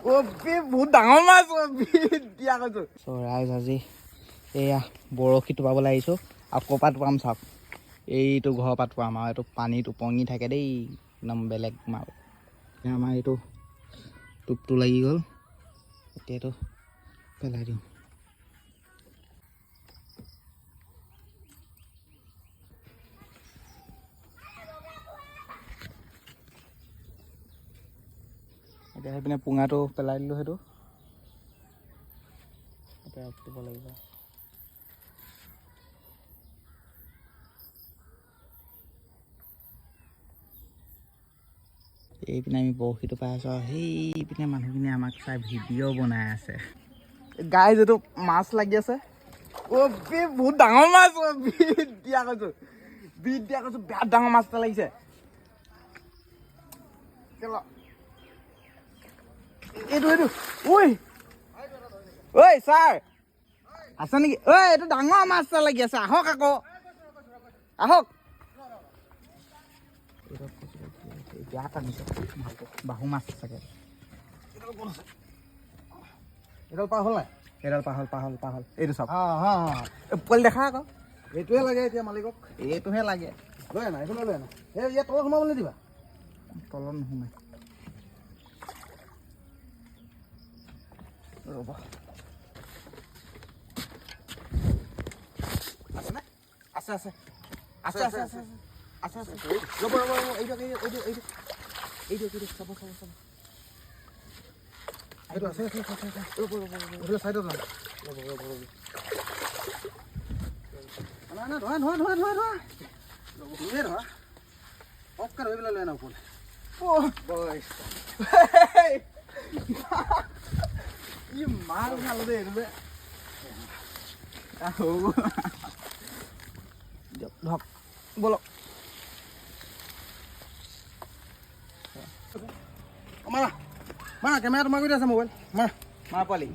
বহুত ডাঙৰ মাছ দিয়া কৈছো। ৰাইজ আজি এয়া বৰশী টোপাবলৈ আহিছোঁ। আৰু ক'ৰপৰা টোপাম চাওক, এইটো ঘৰৰ পৰা টোপাম আৰু এইটো পানীত উপঙি থাকে দেই, একদম বেলেগ মাল। আমাৰ এইটো টোপটো লাগি গ'ল, এতিয়া এইটো পেলাই দিওঁ। এতিয়া সেইপিনে পুঙাটো পেলাই দিলোঁ, সেইটো এতিয়া দিব লাগিব। এইপিনে আমি বৰশীটো পাই আছোঁ আৰু সেইপিনে মানুহখিনি আমাক চাই ভিডিঅ' বনাই আছে। গাই যিটো মাছ লাগি আছে, বহুত ডাঙৰ মাছ দিয়া কৈছোঁ, দিয়া কৈছোঁ, বিৰাট ডাঙৰ মাছ এটা লাগিছে। এইটো ঐ ছাৰ আছে নেকি? এইটো ডাঙৰ মাছ এটা লাগি আছে, আহক আকৌ আহক। ইয়াত আনিছে বাহু মাছ চাগে। এডাল পাৰ হ'ল নাই? এডাল পাহল এইটো চাওক। পোৱালি দেখা আকৌ, এইটোহে লাগে এতিয়া মালিকক, এইটোহে লাগে। লৈ আনা, এইটো লৈ আনা। ইয়াত তলত সোমাবলৈ নিদিবা, তলত নোসোমাই। ৰ'ব আছেনে? আছে আছে আছে আছে আছে আছে আছে। ৰ'ব ৰ'ব ৰ'ব, এইটো চাব। এইটো আছে আছে আছে আছে। ৰ'ব এইটো চাইডত যাম। ৰ'ব না ধৰা তুমিয়ে ধৰা, অফকে ধৰি পেলাই লৈ আনা ওপৰলৈ। কি মাছ খালো দেই এইটো যে। ধৰক বলক মাৰা কেমেৰা তোমাক কৰি আছে মোবাইল, মাৰা পোৱালি।